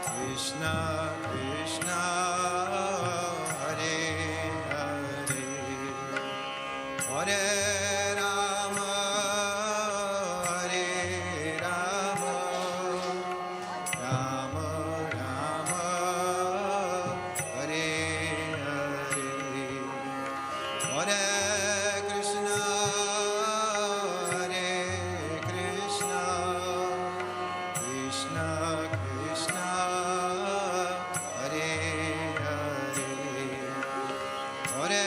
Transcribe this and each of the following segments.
Krishna Krishna Hare Hare Hare Rama Hare Rama Rama Rama Hare Hare Hare Krishna Hare Krishna Krishna Krishna Hare Hare Hare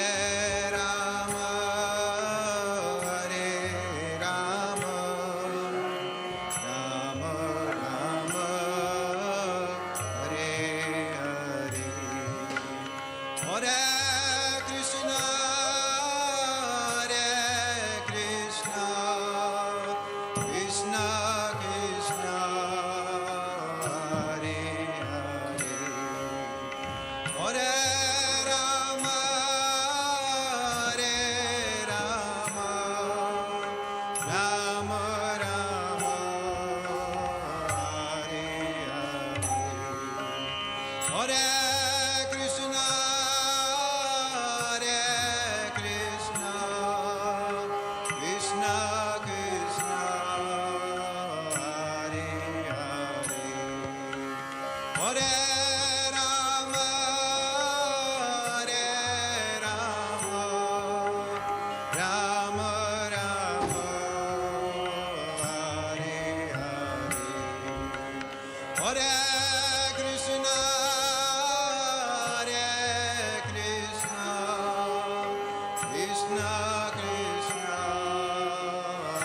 Rama Hare Rama Rama Rama Hare Hare Hare Krishna Hare Krishna Krishna Krishna Hare Hare Hare Rama Hare Rama Rama Rama Hare Hare Hare Krishna Hare Krishna Krishna Krishna Hare Hare Hare Rama Hare Rama Rama Rama Hare Hare Hare Krishna Hare Krishna Krishna Krishna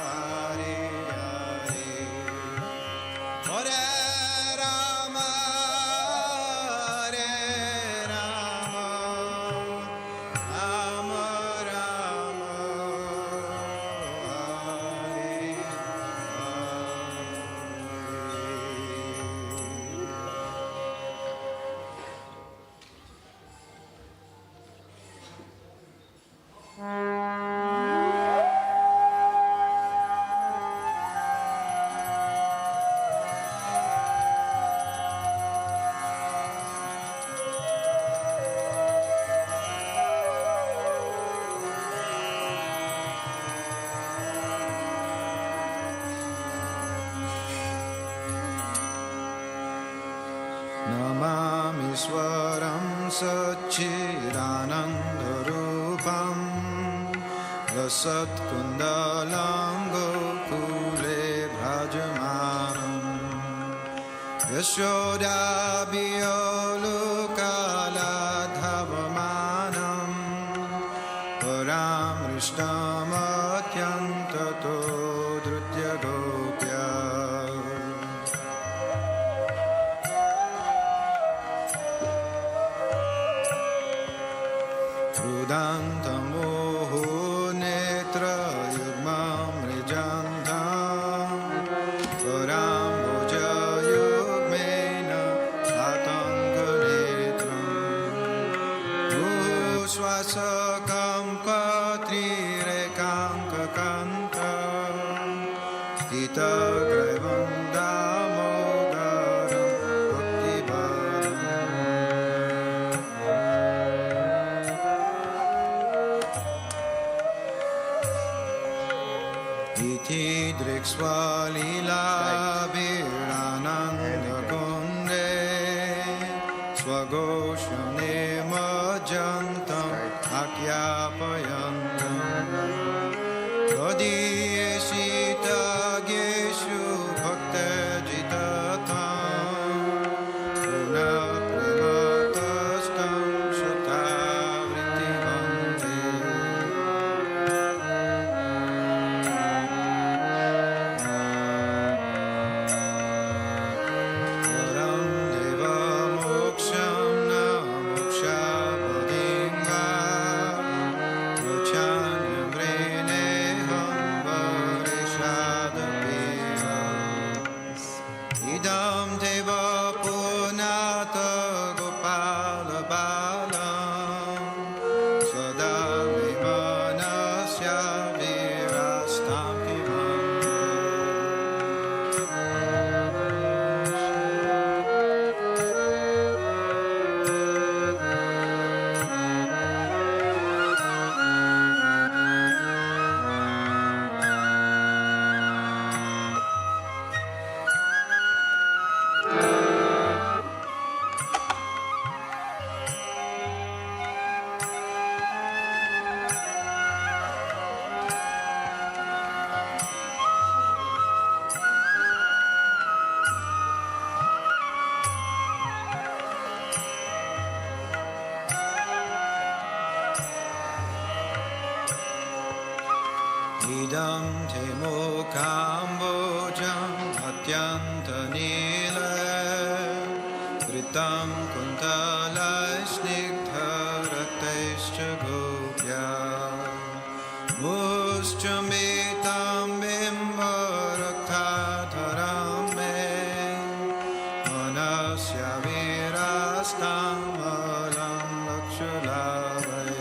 Hare Hare Hare Rama Hare Rama Rama Rama Hare Namamishwaram Satchidanandharupam Rasatkundalam Gokule Bhrajamanam Yashodabhiyolukaladhavamanam Paramrishtamatyantato Drutya Gopya Rudantamoho netra yugmam rijantam Paramboja yugmena atanganetram Usvasakam patrirekankakantam Tita grevandamodharam bhaktivedanta Iti driksvalila virananda kunde Swagoshane majantam akyapayantam Tadiyeshita geshu bhakta jitatam Puna prematastam shatavriti bande idam te mukambojam atyanta nila kritam kuntalasnigdha ratescha gopya muschamitam bimbarakthadharam me manasya virastam alam lakshulavai.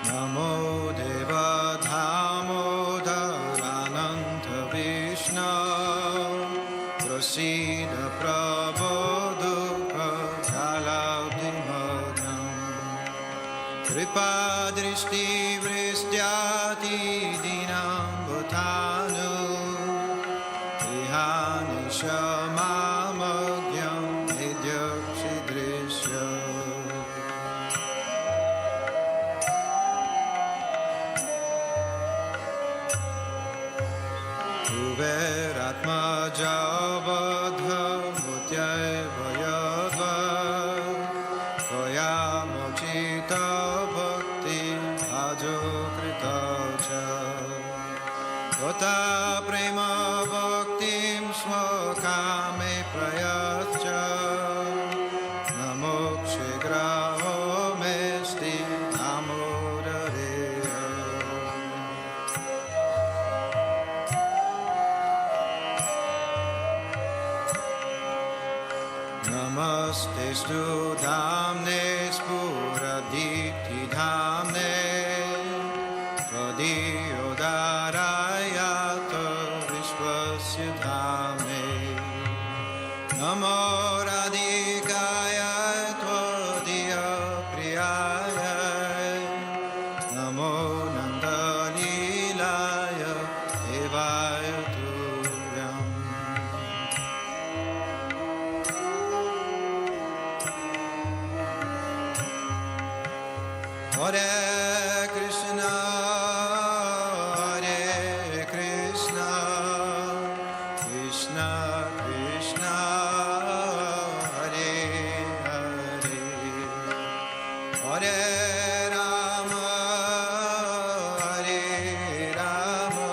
Namo Deva Damodarananta Vishnu Prasida Prabodhuka Jalaudhimagnam Kripa Drishti Vristyati Dinam Bhutanu Ihani Shamamagyam Vidyakshidrishya. Kuberatma Javadha Mutyaiva Yadva Kaya Mochita Bhakti Bhajo Krita Cha Kota Prema Bhaktim Smokame Prayascha Namokshe Graho Mesti Namodareya. Namaste Stu Dhamne Spuraditi Dhamne Tvadiyodarayata Vishwasya Dhamne Namo Radhikaya Tvadiya Priyaya Namo Nandalilaya Devaya Turyam. Hare Krishna, Hare Krishna, Krishna Krishna, Hare Hare, Hare Rama, Hare Rama,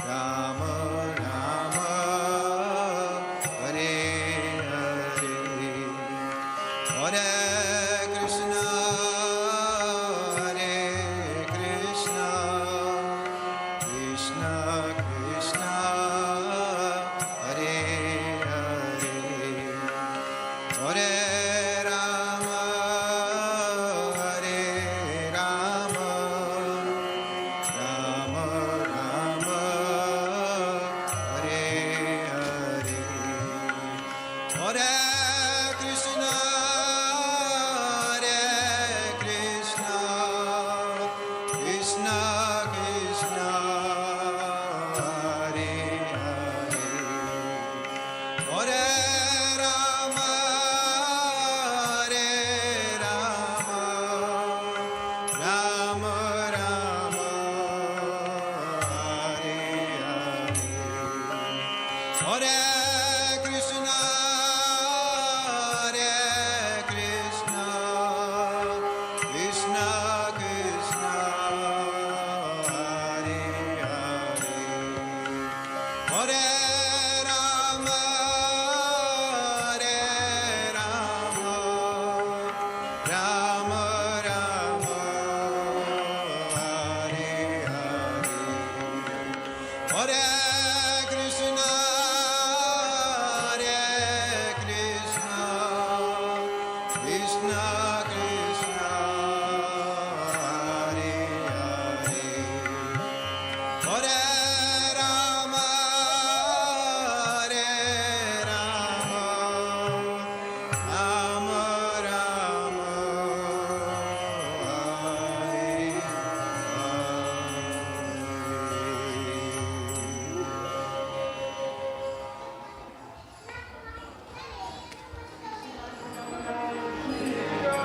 Rama Rama, Hare Hare, Hare Krishna, Hare Krishna, Krishna Krishna, Hare Hare, Hare Rama, Hare Rama, Rama Rama, Hare Hare, Hare Krishna, Hare Krishna, Krishna Krishna, Hare Hare, Hare Rama, Hare Rama, Rama Rama, Hare Hare, Hare Krishna, Hare Krishna, Krishna Krishna, Hare Hare, Hare Rama, Hare Rama, Rama Rama, Hare Hare, Hare Krishna, Hare Krishna, Krishna Krishna, Hare Hare, Hare Rama, Hare Rama, Rama Rama, Hare Hare.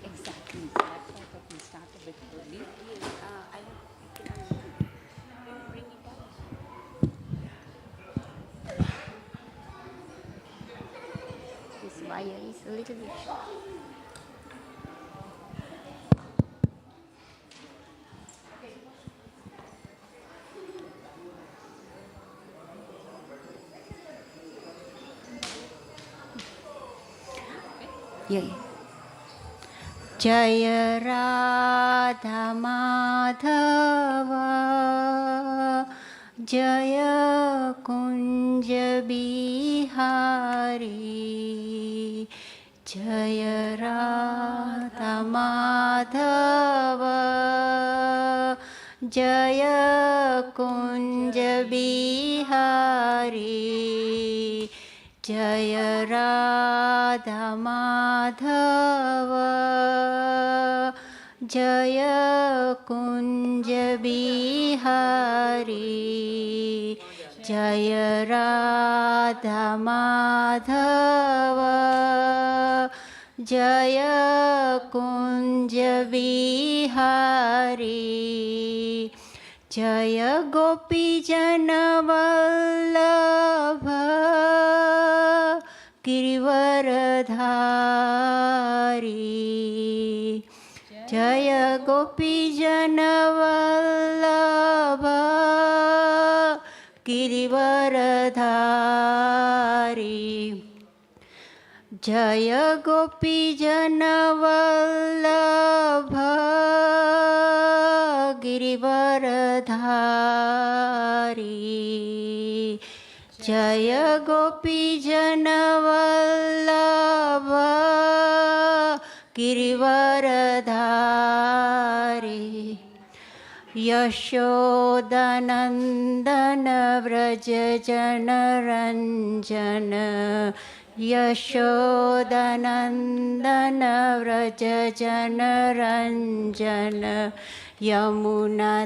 Exactly. So that's why I thought we start a bit early. Bring it up. This wire is a little bit short. Yeah. जय राधा माधव जय कुंज बिहारी जय राधा माधव जय कुंज बिहारी जय राधा माधव जय कुंज बिहारी जय राधा माधव जय कुंज बिहारी जय गोपीजन वल्लभ गिरिवरधारी जय गोपीजन वल्लभ गिरिवरधारी जय गोपीजन वल्लभ गिरिवरधारी जय गोपीजन वल्लभ गिरिवरधारी यशोदनन्दन व्रज जनरञ्जन यशोदनन्दन व्रज जनरञ्जन यमुनातीरावनचारी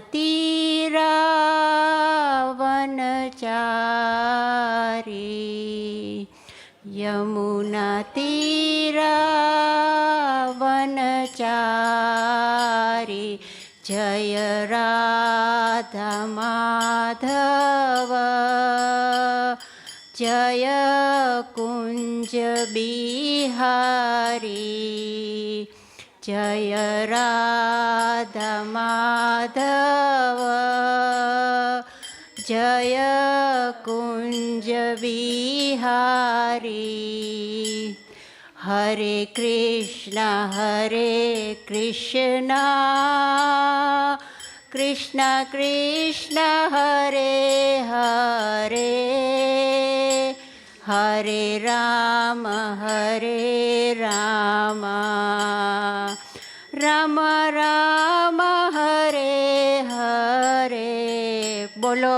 यमुनातीरावनचारी जय राधा माधव जय कुञ्ज बिहारी जय राधा माधव जय कुञ्ज बिहारी हरे कृष्ण कृष्ण कृष्ण हरे हरे हरे राम राम राम हरे हरे बोलो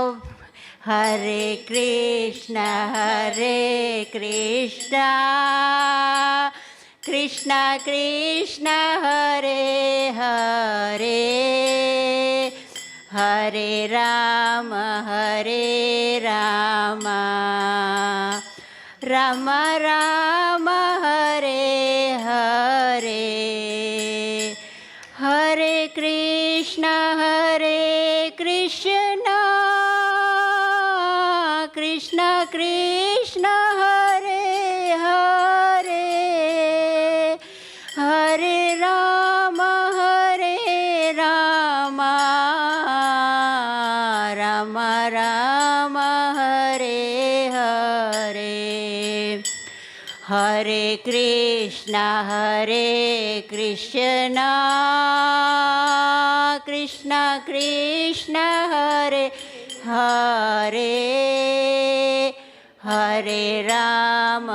हरे कृष्ण कृष्ण कृष्ण हरे हरे हरे राम राम राम हरे हरे हरे कृष्ण कृष्ण कृष्ण हरे हरे हरे राम राम राम हरे हरे हरे कृष्ण कृष्ण कृष्ण हरे हरे हरे राम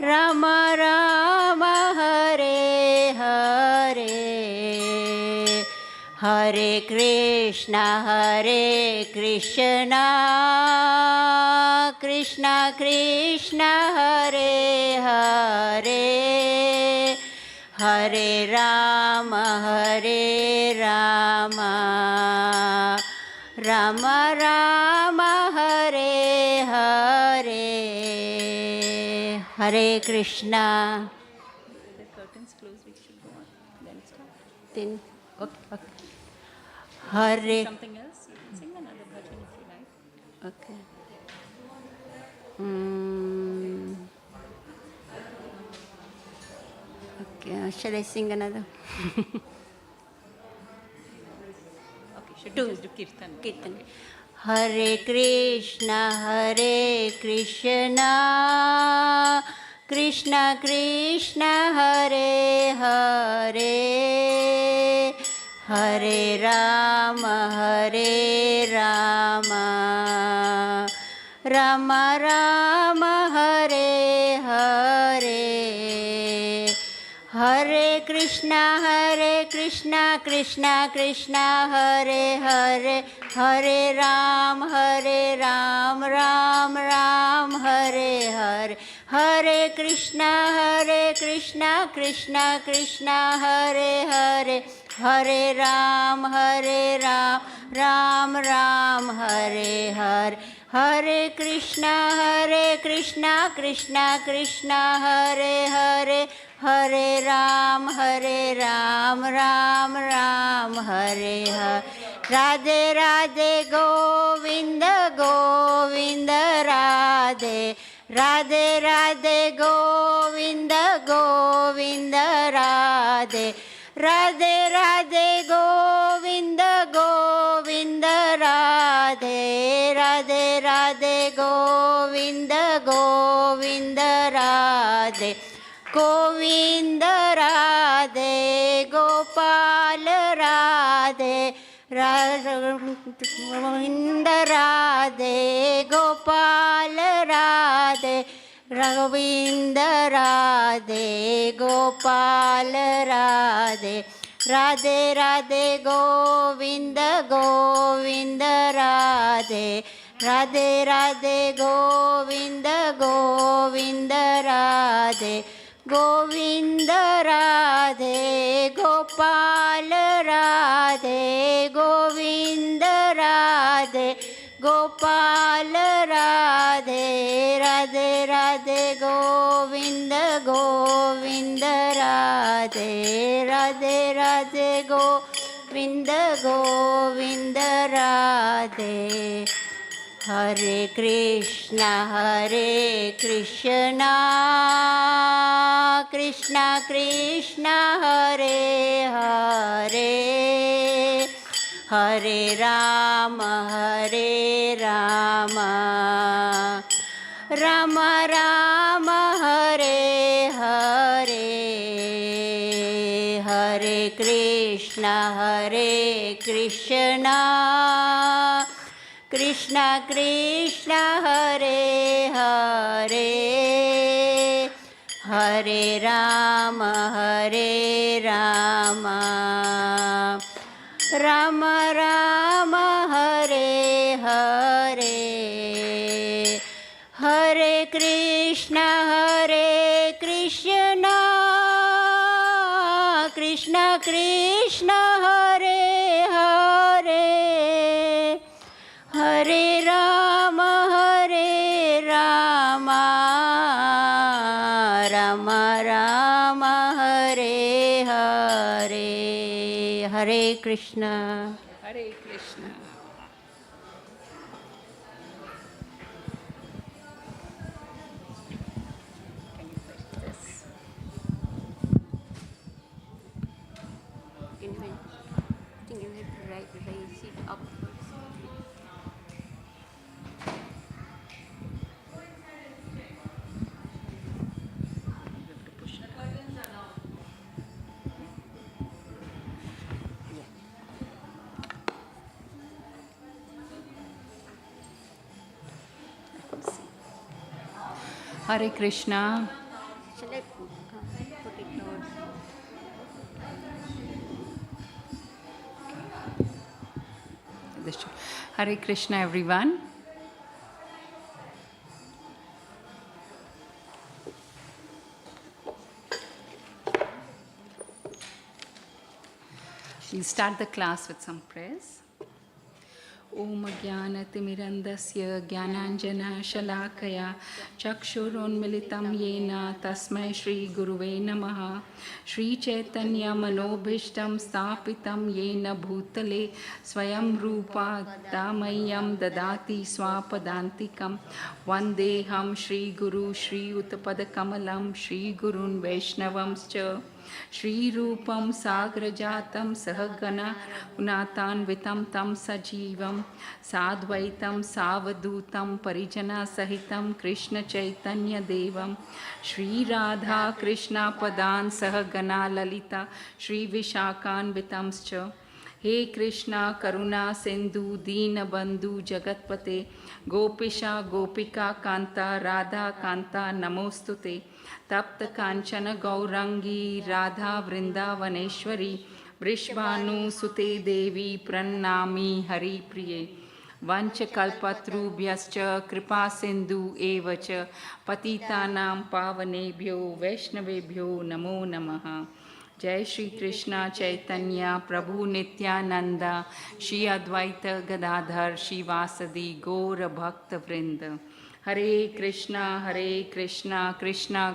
राम राम हरे हरे हरे कृष्ण कृष्ण कृष्ण हरे Hare Hare Ram Ram Ram Hare Hare Hare Krishna The curtains close, we should go on. Then start. दिन okay Hare Something else? You can sing another bhajan if you like. Okay okay shall I sing another Okay, should Two. we just do kirtan? Kirtan. Hare Krishna Krishna Krishna Hare Hare Hare Rama Rama Rama Hare Hare Hare Krishna Krishna Krishna Hare Hare Hare Ram Ram Ram Hare Hare Hare Krishna Krishna Krishna Hare Hare Hare Ram Ram Ram Hare Hare Hare Krishna Krishna Krishna Hare Hare Hare Ram Ram Ram Hare Hare Radhe Radhe Govinda Govinda Radhe Radhe Radhe Govinda Govinda Radhe Radhe Radhe Govinda Govinda Radhe Radhe Radhe Govinda Govinda Radhe Govinda Radhe Gopal Radhe Govinda Radhe Gopal Radhe Govind Radhe Gopal Radhe Radhe Radhe Govind Govind Radhe Radhe Radhe Govind Govind Radhe Govind Radhe Gopal Radhe Govind Radhe Gopal Radhe Radhe Radhe Govind Govind Radhe Radhe Radhe Govind Govind Radhe Hare Krishna Krishna Krishna Hare Hare Hare Ram Ram Ram Hare Hare Hare Krishna Krishna Krishna Hare Hare Hare Ram Ram Ram Hare Hare Hare Krishna Krishna Krishna Hare Hare Hare Ram Ram Ram Hare Hare Hare Krishna Hare Krishna. Can you press this? I think you have to raise it upwards. You have to push it. Hare Krishna. Shall I put it towards? Hare Krishna, everyone. We'll start the class with some prayers. Om Jnanatimirandasya Jnananjana-shalakaya Chakshurunmilitam Yena Tasmai Shri Guruve Namaha Shri Chaitanya Manobhishtam Stapitam Yena Bhutale Swayam Rupa Damayam Dadati Swapadantikam Vandeham Shri Guru Shri Uttapadakamalam Shri Gurun Vaishnavamscha Shri Rupam Sagrajatam Sahagana Unatanvitam Tam Sajivam Sadvaitam Savadutam Parijana Sahitam Krishna Chaitanya Devam Shri Radha Krishna Padan Sahagana Lalita Shri Vishakanvitamscha He Krishna Karuna Sindhu Dina Bandhu Jagatpate Gopisha Gopika Kanta Radha Kanta Namostute Tapta Kanchana Gaurangi Radha Vrindavaneshwari Vrishvanu Sute Devi Pranami Hari Priye Vancha Kalpatrubhyascha Kripa Sindhu Evacha Patitanam Pavanebhyo Vaishnavebhyo Namo Namaha Jai Shri Krishna Chaitanya Prabhu Nityananda Shri Advaita Gadadhar Shri Vasadi Gaura Bhakta Vrinda Hare Krishna Krishna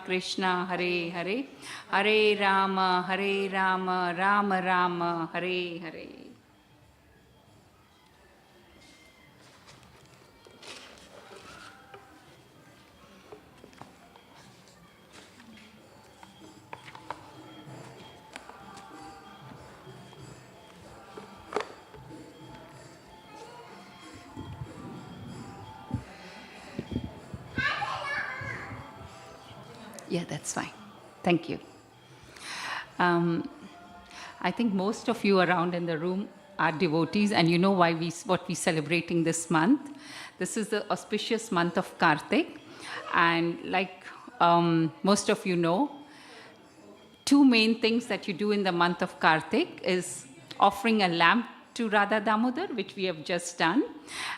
Krishna Hare Hare Hare Rama Rama Rama Hare Hare. Yeah, that's fine. Thank you. I think most of you around in the room are devotees, and you know why what we're celebrating this month. This is the auspicious month of Kartik, And like most of you know, two main things that you do in the month of Kartik is offering a lamp to Radha Damodar, which we have just done,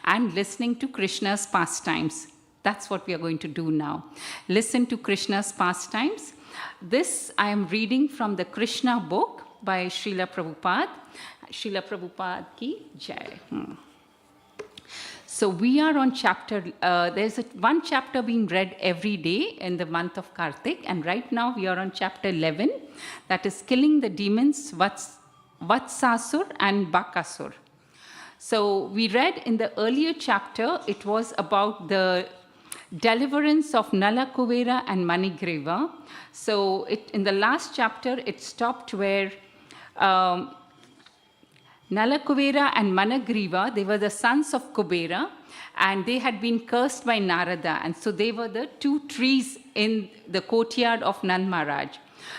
and listening to Krishna's pastimes. That's what we are going to do now. Listen to Krishna's pastimes. This I am reading from the Krishna book by Srila Prabhupada. Srila Prabhupada ki jai. So we are on chapter, there's one chapter being read every day in the month of Kartik, and right now we are on chapter 11, that is killing the demons Vatsasur and Bakasur. So we read in the earlier chapter, it was about the deliverance of Nala Kuvera and Manigreva. So in the last chapter, it stopped where Nala Kuvera and Managriva, they were the sons of Kubera, and they had been cursed by Narada, and so they were the two trees in the courtyard of Nand Maharaj.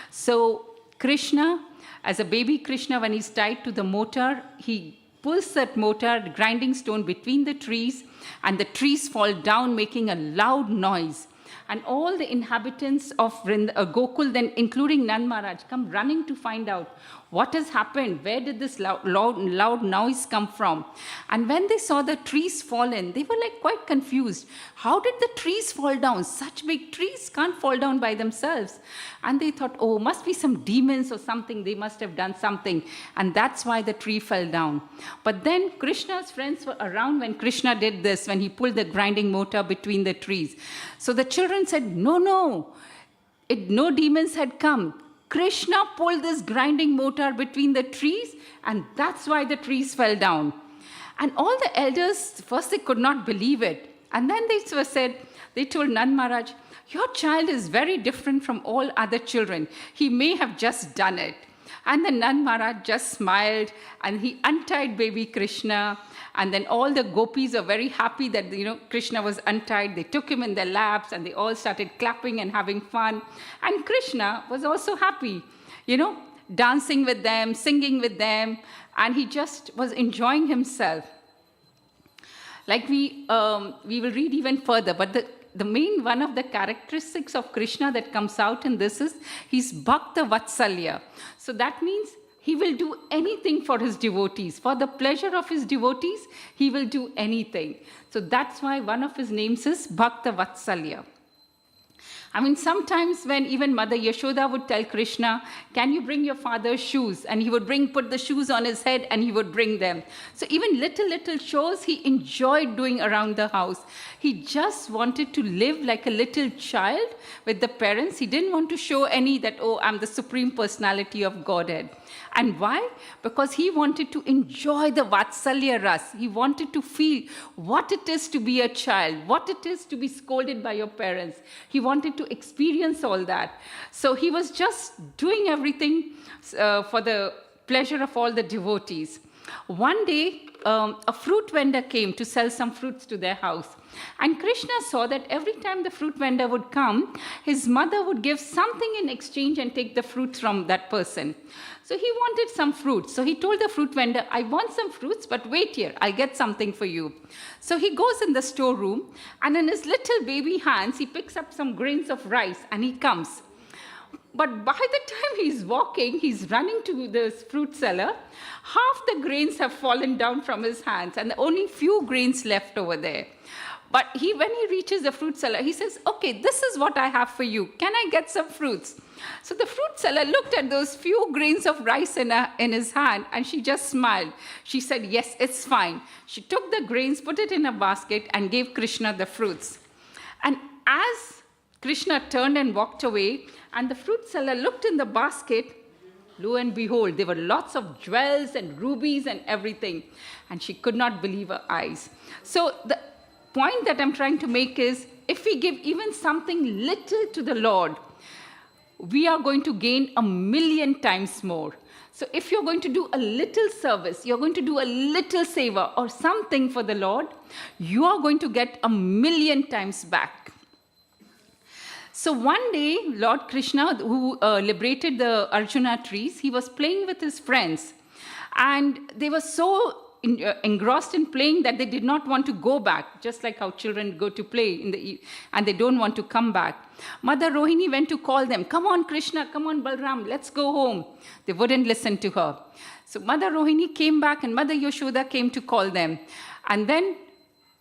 So Krishna, as a baby Krishna, when he's tied to the motor, he pulls that motor, grinding stone, between the trees, and the trees fall down, making a loud noise. And all the inhabitants of Gokul, then including Nand Maharaj, come running to find out what has happened, where did this loud noise come from. And when they saw the trees fallen, they were like quite confused. How did the trees fall down? Such big trees can't fall down by themselves. And they thought, oh, must be some demons or something. They must have done something. And that's why the tree fell down. But then Krishna's friends were around when Krishna did this, when he pulled the grinding motor between the trees. So the children said, no demons had come. Krishna pulled this grinding motor between the trees, and that's why the trees fell down. And all the elders, first they could not believe it. And then they told Nand Maharaj, your child is very different from all other children. He may have just done it. And then Nand Maharaj just smiled, and he untied baby Krishna. And then all the gopis are very happy that, Krishna was untied. They took him in their laps, and they all started clapping and having fun. And Krishna was also happy, dancing with them, singing with them, and he just was enjoying himself. Like we will read even further, but the main one of the characteristics of Krishna that comes out in this is he's Bhakta Vatsalya. So that means he will do anything for his devotees. For the pleasure of his devotees, he will do anything. So that's why one of his names is Bhakta Vatsalya. I mean, sometimes when even Mother Yashoda would tell Krishna, can you bring your father's shoes? And he would put the shoes on his head, and he would bring them. So even little chores he enjoyed doing around the house. He just wanted to live like a little child with the parents. He didn't want to show any that, oh, I'm the supreme personality of Godhead. And why? Because he wanted to enjoy the Vatsalya Ras. He wanted to feel what it is to be a child, what it is to be scolded by your parents. He wanted to experience all that. So he was just doing everything for the pleasure of all the devotees. One day, a fruit vendor came to sell some fruits to their house. And Krishna saw that every time the fruit vendor would come, his mother would give something in exchange and take the fruits from that person. So he wanted some fruits. So he told the fruit vendor, I want some fruits, but wait here, I'll get something for you. So he goes in the storeroom, and in his little baby hands, he picks up some grains of rice, and he comes. But by the time he's walking, he's running to this fruit seller, half the grains have fallen down from his hands, and only few grains left over there. But when he reaches the fruit seller, he says, okay, this is what I have for you. Can I get some fruits? So the fruit seller looked at those few grains of rice in his hand, and she just smiled. She said, yes, it's fine. She took the grains, put it in a basket, and gave Krishna the fruits. And as Krishna turned and walked away, and the fruit seller looked in the basket, lo and behold, there were lots of jewels and rubies and everything. And she could not believe her eyes. So the point that I'm trying to make is, if we give even something little to the Lord, we are going to gain 1,000,000 times more. So if you're going to do a little service, you're going to do a little savor or something for the Lord, you are going to get 1,000,000 times back. So one day, Lord Krishna, who liberated the Arjuna trees, he was playing with his friends. And they were so engrossed in playing that they did not want to go back, just like how children go to play and they don't want to come back. Mother Rohini went to call them, "Come on, Krishna, come on, Balram, let's go home." They wouldn't listen to her. So Mother Rohini came back and Mother Yashoda came to call them. And then,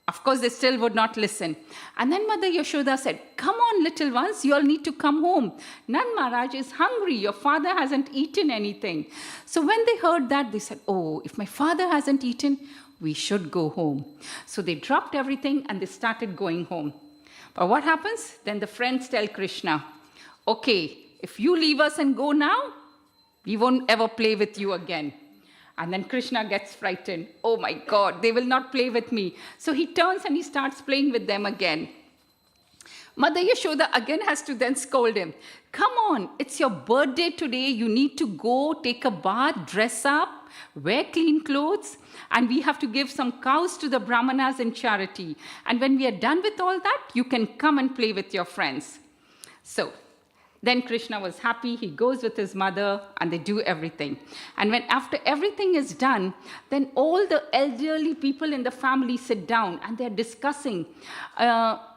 of course, they still would not listen. And then Mother Yashoda said, "Come on, little ones, you all need to come home. Nand Maharaj is hungry. Your father hasn't eaten anything." So when they heard that, they said, "Oh, if my father hasn't eaten, we should go home." So they dropped everything and they started going home. But what happens? Then the friends tell Krishna, "Okay, if you leave us and go now, we won't ever play with you again." And then Krishna gets frightened. "Oh my God, they will not play with me." So he turns and he starts playing with them again. Mother Yashoda again has to then scold him. "Come on, it's your birthday today. You need to go take a bath, dress up, wear clean clothes, and we have to give some cows to the brahmanas in charity. And when we are done with all that, you can come and play with your friends." So then Krishna was happy. He goes with his mother and they do everything. And when after everything is done, then all the elderly people in the family sit down and they're discussing.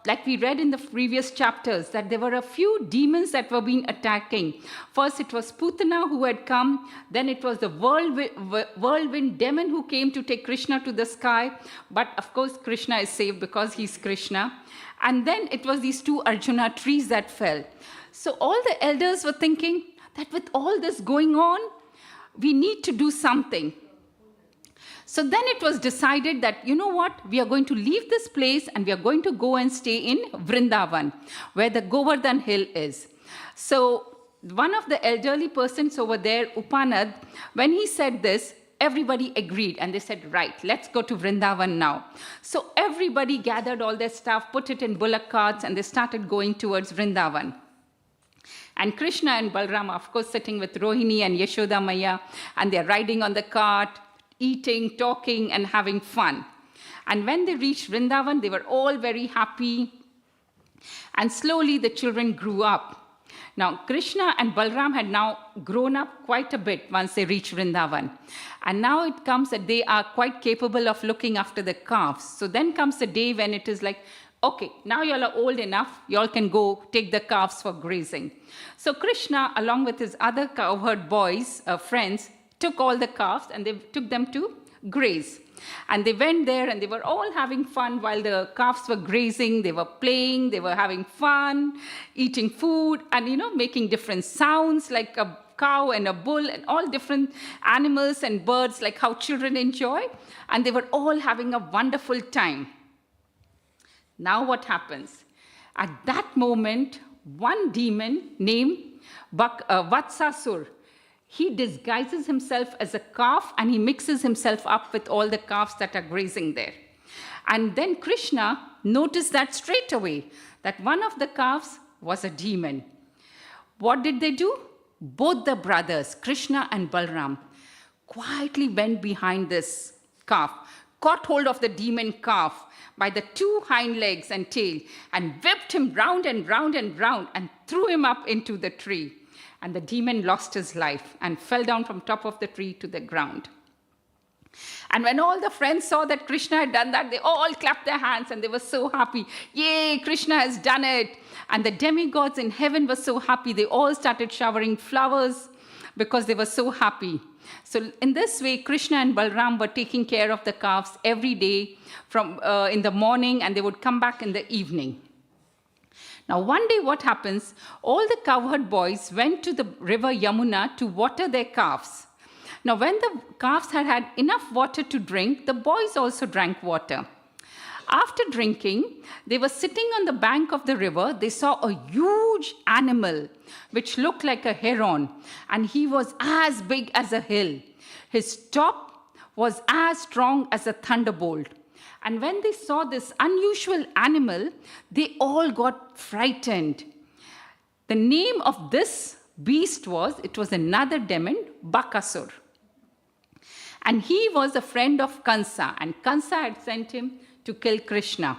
Like we read in the previous chapters, that there were a few demons that were being attacking. First it was Putana who had come. Then it was the whirlwind demon who came to take Krishna to the sky. But of course Krishna is saved because he's Krishna. And then it was these two Arjuna trees that fell. So all the elders were thinking that with all this going on, we need to do something. So then it was decided that, you know what, we are going to leave this place and we are going to go and stay in Vrindavan, where the Govardhan hill is. So one of the elderly persons over there, Upanad, when he said this, everybody agreed and they said, "Right, let's go to Vrindavan now." So everybody gathered all their stuff, put it in bullock carts, and they started going towards Vrindavan. And Krishna and Balram, of course, sitting with Rohini and Yashoda Maya, and they're riding on the cart, eating, talking, and having fun. And when they reached Vrindavan, they were all very happy. And slowly the children grew up. Now, Krishna and Balram had now grown up quite a bit once they reached Vrindavan. And now it comes that they are quite capable of looking after the calves. So then comes the day when it is like, "Okay, now you all are old enough, you all can go take the calves for grazing." So Krishna, along with his other cowherd boys, friends, took all the calves and they took them to graze. And they went there and they were all having fun while the calves were grazing. They were playing, they were having fun, eating food, and making different sounds like a cow and a bull and all different animals and birds, like how children enjoy. And they were all having a wonderful time. Now what happens? At that moment, one demon named Vatsasur, he disguises himself as a calf and he mixes himself up with all the calves that are grazing there. And then Krishna noticed that straight away, that one of the calves was a demon. What did they do? Both the brothers, Krishna and Balram, quietly went behind this calf, caught hold of the demon calf by the two hind legs and tail, and whipped him round and round and round and threw him up into the tree. And the demon lost his life and fell down from top of the tree to the ground. And when all the friends saw that Krishna had done that, they all clapped their hands and they were so happy. "Yay, Krishna has done it." And the demigods in heaven were so happy. They all started showering flowers because they were so happy. So in this way, Krishna and Balram were taking care of the calves every day from in the morning, and they would come back in the evening. Now one day what happens, all the cowherd boys went to the river Yamuna to water their calves. Now when the calves had had enough water to drink, the boys also drank water. After drinking, they were sitting on the bank of the river. They saw a huge animal which looked like a heron, and he was as big as a hill. His top was as strong as a thunderbolt. And when they saw this unusual animal, they all got frightened. The name of this beast was another demon, Bakasur. And he was a friend of Kansa, and Kansa had sent him to kill Krishna.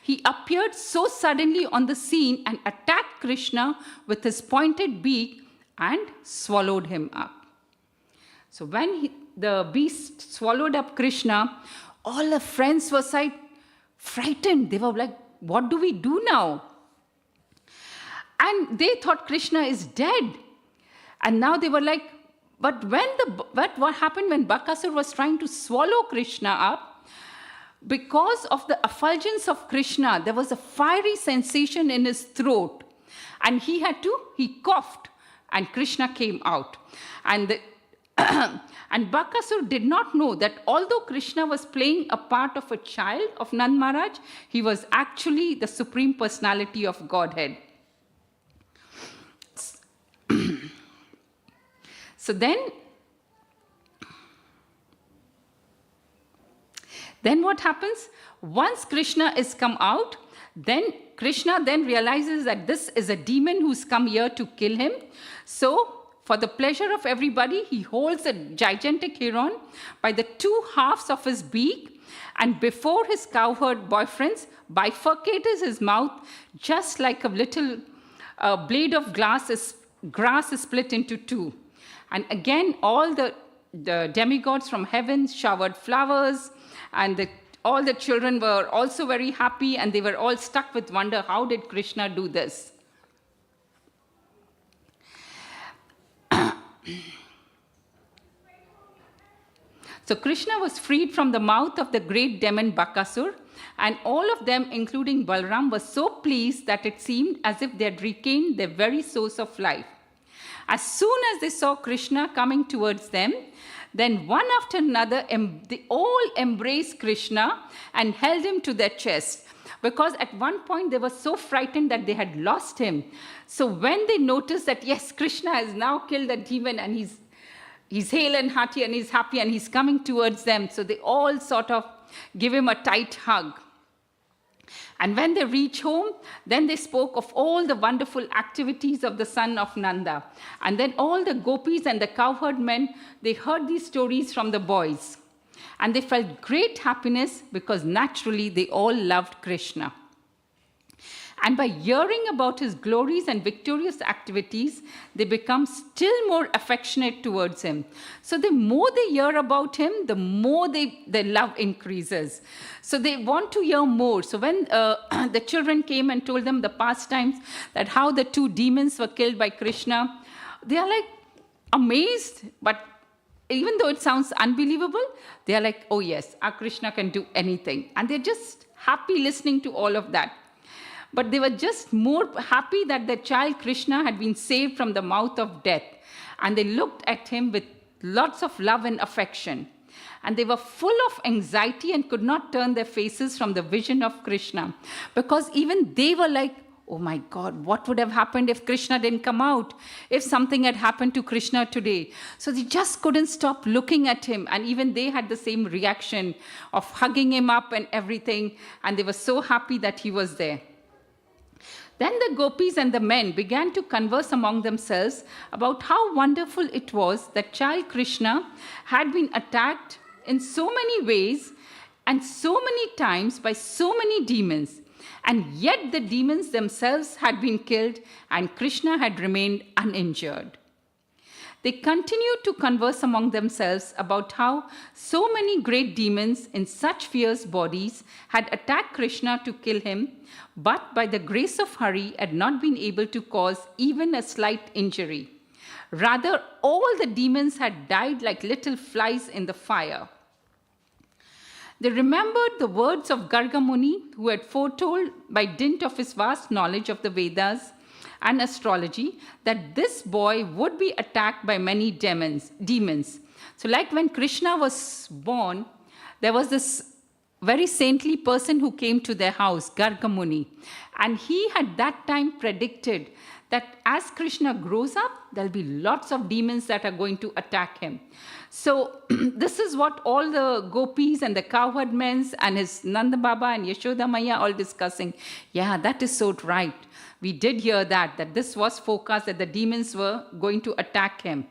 He appeared so suddenly on the scene and attacked Krishna with his pointed beak and swallowed him up. So when the beast swallowed up Krishna, all the friends were frightened. They were like, what do we do now? And they thought Krishna is dead. And now they were like, but what happened when Bakasur was trying to swallow Krishna up? Because of the effulgence of Krishna, there was a fiery sensation in his throat. And he coughed, and Krishna came out. And and Bakasur did not know that although Krishna was playing a part of a child of Nand Maharaj, he was actually the Supreme Personality of Godhead. So then what happens? Once Krishna is come out, then Krishna then realizes that this is a demon who's come here to kill him. So for the pleasure of everybody, he holds a gigantic heron by the two halves of his beak, and before his cowherd boyfriends, bifurcates his mouth just like a little blade of grass is split into two. And again, all the demigods from heaven showered flowers, and all the children were also very happy, and they were all stuck with wonder, how did Krishna do this? So Krishna was freed from the mouth of the great demon Bakasur, and all of them, including Balram, were so pleased that it seemed as if they had regained their very source of life. As soon as they saw Krishna coming towards them, then one after another, they all embraced Krishna and held him to their chest. Because at one point they were so frightened that they had lost him. So when they noticed that, yes, Krishna has now killed the demon and he's hale and hearty and he's happy and he's coming towards them, so they all sort of give him a tight hug. And when they reach home, then they spoke of all the wonderful activities of the son of Nanda. And then all the gopis and the cowherd men, they heard these stories from the boys. And they felt great happiness because naturally they all loved Krishna. And by hearing about his glories and victorious activities, they become still more affectionate towards him. So the more they hear about him, the more their love increases. So they want to hear more. So when the children came and told them the pastimes, that how the two demons were killed by Krishna, they are like amazed, but even though it sounds unbelievable, they are like, oh yes, our Krishna can do anything. And they're just happy listening to all of that. But they were just more happy that their child Krishna had been saved from the mouth of death. And they looked at him with lots of love and affection. And they were full of anxiety and could not turn their faces from the vision of Krishna. Because even they were like, oh my God, what would have happened if Krishna didn't come out? If something had happened to Krishna today? So they just couldn't stop looking at him. And even they had the same reaction of hugging him up and everything. And they were so happy that he was there. Then the gopis and the men began to converse among themselves about how wonderful it was that child Krishna had been attacked in so many ways and so many times by so many demons. And yet the demons themselves had been killed and Krishna had remained uninjured. They continued to converse among themselves about how so many great demons in such fierce bodies had attacked Krishna to kill him, but by the grace of Hari had not been able to cause even a slight injury. Rather, all the demons had died like little flies in the fire. They remembered the words of Garga Muni, who had foretold by dint of his vast knowledge of the Vedas and astrology that this boy would be attacked by many demons. So like when Krishna was born, there was this very saintly person who came to their house, Garga Muni. And he had that time predicted that as Krishna grows up, there'll be lots of demons that are going to attack him. So this is what all the gopis and the cowherd men and his Nanda Baba and Yashoda Maya all discussing. Yeah, that is so right. We did hear that this was forecast that the demons were going to attack him.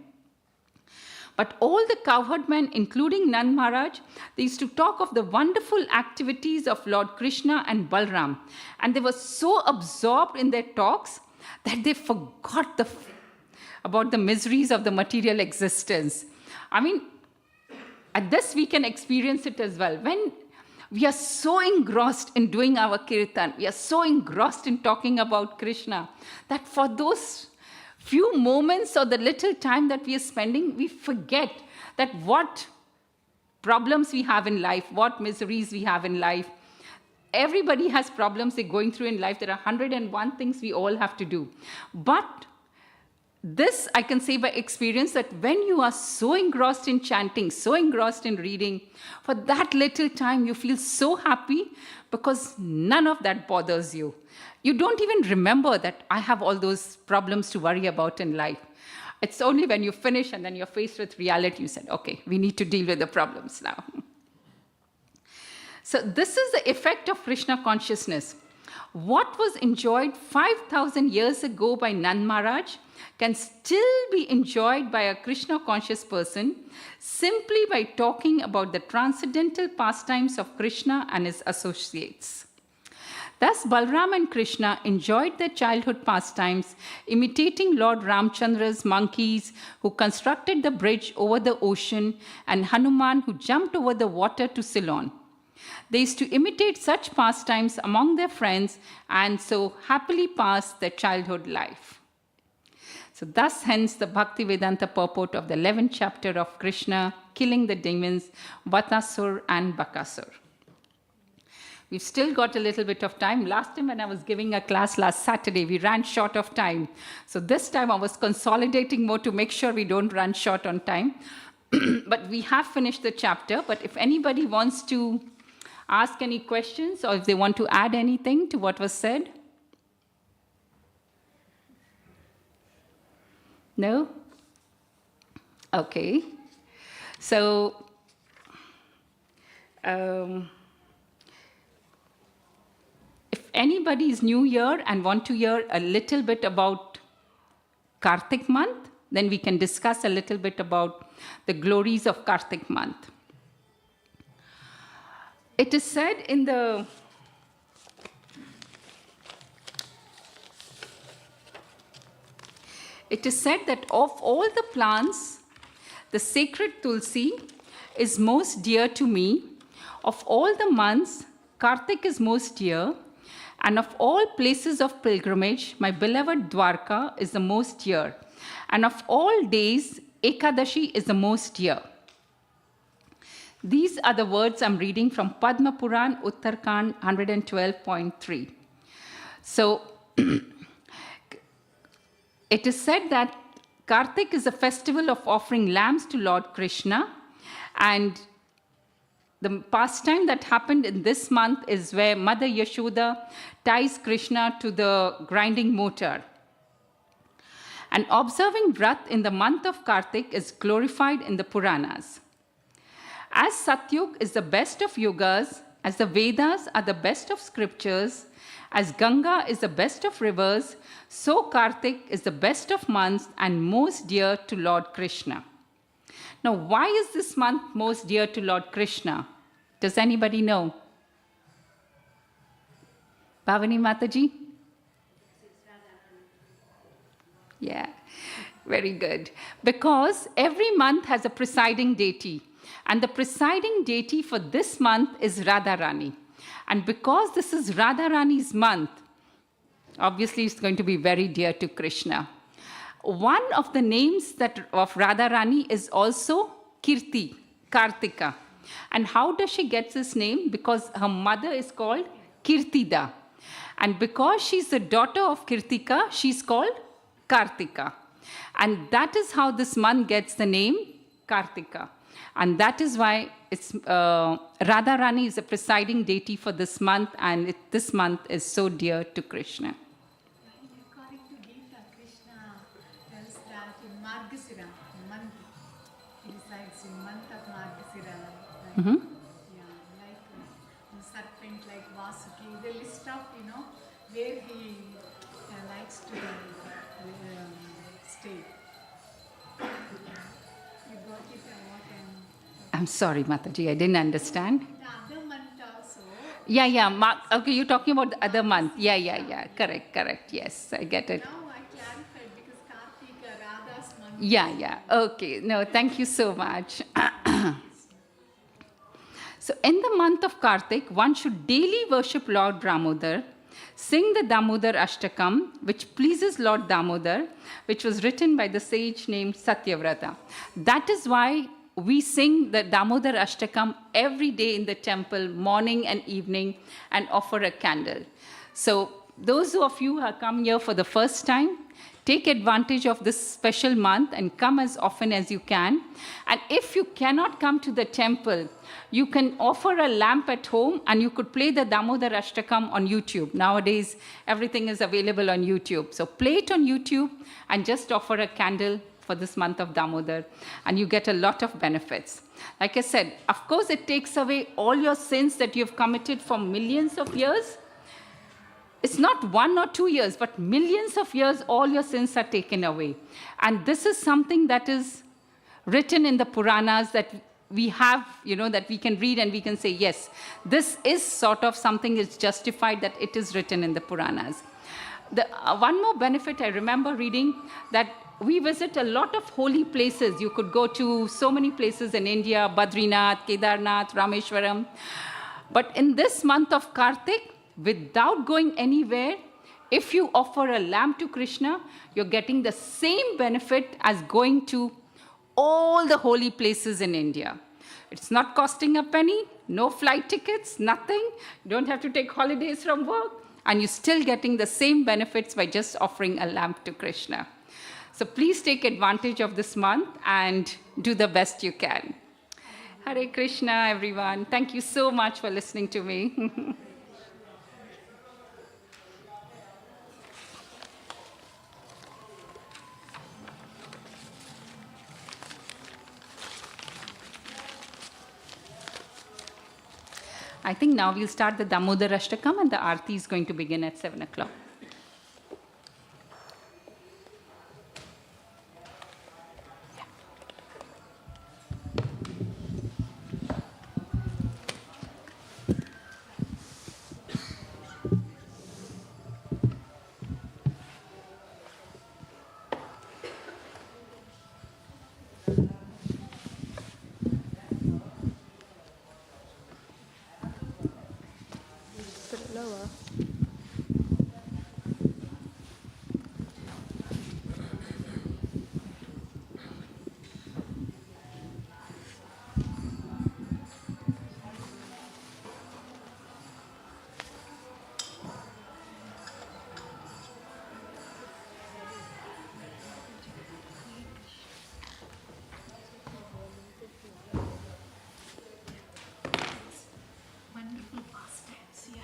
But all the cowherd men, including Nand Maharaj, they used to talk of the wonderful activities of Lord Krishna and Balram. And they were so absorbed in their talks that they forgot about the miseries of the material existence. I mean, At this, we can experience it as well. When we are so engrossed in doing our kirtan, we are so engrossed in talking about Krishna, that for those few moments or the little time that we are spending, we forget that what problems we have in life, what miseries we have in life. Everybody has problems they're going through in life. There are 101 things we all have to do. But this I can say by experience, that when you are so engrossed in chanting, so engrossed in reading, for that little time you feel so happy because none of that bothers you. You don't even remember that I have all those problems to worry about in life. It's only when you finish and then you're faced with reality, you said, okay, we need to deal with the problems now. So this is the effect of Krishna consciousness. What was enjoyed 5,000 years ago by Nand Maharaj can still be enjoyed by a Krishna conscious person simply by talking about the transcendental pastimes of Krishna and his associates. Thus, Balram and Krishna enjoyed their childhood pastimes, imitating Lord Ramchandra's monkeys who constructed the bridge over the ocean and Hanuman who jumped over the water to Ceylon. They used to imitate such pastimes among their friends and so happily pass their childhood life. So thus, hence, the Bhaktivedanta purport of the 11th chapter of Krishna killing the demons, Vatasur and Bakasur. We've still got a little bit of time. Last time when I was giving a class last Saturday, we ran short of time. So this time I was consolidating more to make sure we don't run short on time. But we have finished the chapter. But if anybody wants to ask any questions or if they want to add anything to what was said? No? Okay. So, if anybody is new here and want to hear a little bit about Kartik month, then we can discuss a little bit about the glories of Kartik month. It is said in the that of all the plants, the sacred Tulsi is most dear to me. Of all the months, Kartik is most dear. And of all places of pilgrimage, my beloved Dwarka is the most dear. And of all days, Ekadashi is the most dear. These are the words I'm reading from Padma Puran, Uttarkand 112.3. So, it is said that Kartik is a festival of offering lambs to Lord Krishna, and the pastime that happened in this month is where Mother Yashoda ties Krishna to the grinding motor. And observing Vrat in the month of Kartik is glorified in the Puranas. As Satyug is the best of yugas, as the Vedas are the best of scriptures, as Ganga is the best of rivers, so Kartik is the best of months and most dear to Lord Krishna. Now, why is this month most dear to Lord Krishna? Does anybody know? Bhavani Mataji? Yeah, very good. Because every month has a presiding deity. And the presiding deity for this month is Radharani. And because this is Radharani's month, obviously it's going to be very dear to Krishna. One of the names of Radharani is also Kirti, Kartika. And how does she get this name? Because her mother is called Kirtida. And because she's the daughter of Kirtika, she's called Kartika. And that is how this month gets the name Kartika. And that is why it's Radharani is a presiding deity for this month, and this month is so dear to Krishna. According to Gita, Krishna tells that in Margasira, month, he resides in month of Margasira. Like, like the serpent, like Vasuki, the list of, where he likes to stay. You got it what I'm sorry, Mataji, I didn't understand. the other month also. Yeah. Okay, you're talking about the other month. Yeah. Correct. Yes, I get it. Now I clarified because Kartika, Radha's month. Yeah. Okay. No, thank you so much. So in the month of Kartik, one should daily worship Lord Damodar, sing the Damodar Ashtakam, which pleases Lord Damodar, which was written by the sage named Satyavrata. That is why we sing the Damodar Ashtakam every day in the temple, morning and evening, and offer a candle. So those of you who have come here for the first time, take advantage of this special month and come as often as you can. And if you cannot come to the temple, you can offer a lamp at home and you could play the Damodar Ashtakam on YouTube. Nowadays, everything is available on YouTube. So play it on YouTube and just offer a candle for this month of Damodar, and you get a lot of benefits. Like I said, of course, it takes away all your sins that you've committed for millions of years. It's not 1 or 2 years, but millions of years, all your sins are taken away. And this is something that is written in the Puranas that we have, that we can read and we can say, yes, this is sort of something is justified that it is written in the Puranas. One more benefit I remember reading, that we visit a lot of holy places. You could go to so many places in India, Badrinath, Kedarnath, Rameshwaram. But in this month of Kartik, without going anywhere, if you offer a lamp to Krishna, you're getting the same benefit as going to all the holy places in India. It's not costing a penny, no flight tickets, nothing. You don't have to take holidays from work, and you're still getting the same benefits by just offering a lamp to Krishna. So please take advantage of this month and do the best you can. Hare Krishna, everyone. Thank you so much for listening to me. I think now we'll start the Damodar Ashtakam, and the Aarti is going to begin at 7 o'clock. Put it lower. Wonderful pastimes, yeah.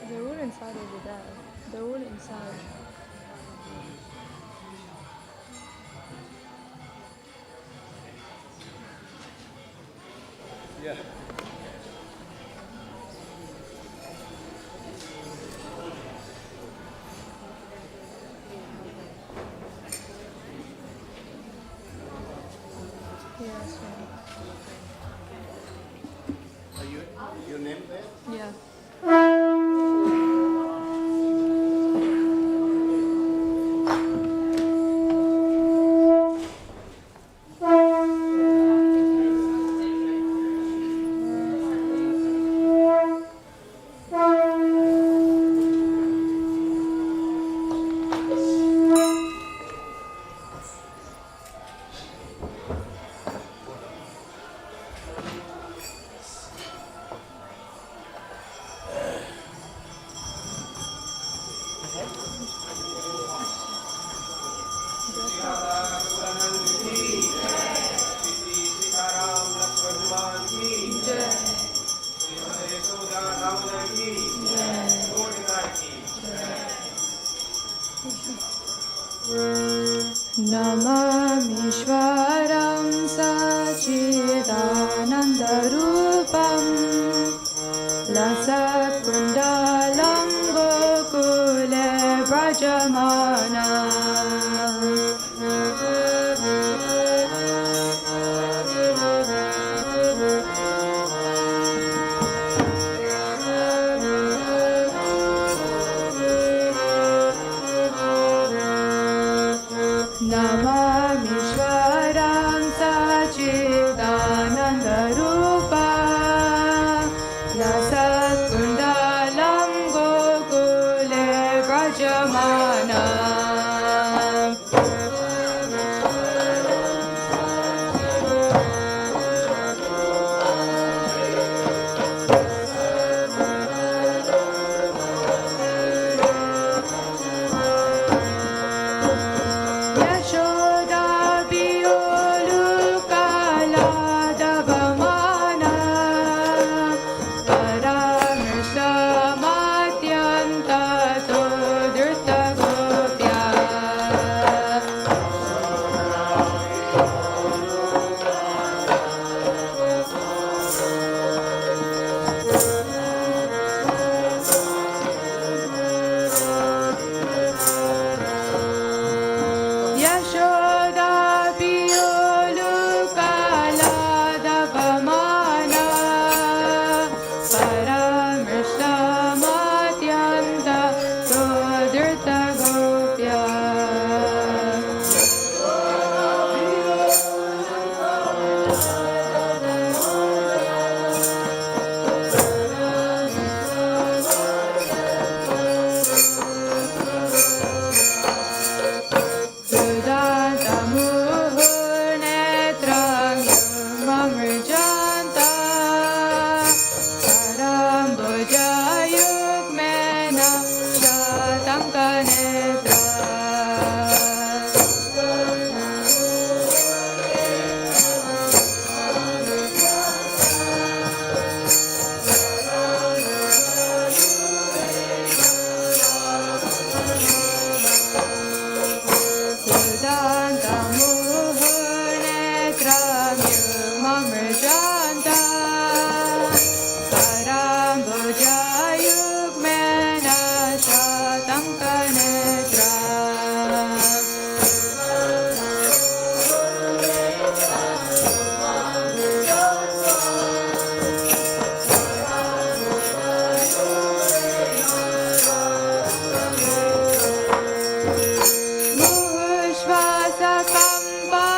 They're all inside over there. They're all inside. Yeah. Yeah, that's right. Are your name there? Yeah. Namamishwaram Sachidanandarupam Lasatkundalam Gokule Brajamana Namamishwaram Sachidanandarupa Lasatkundalam Gokule Brajamana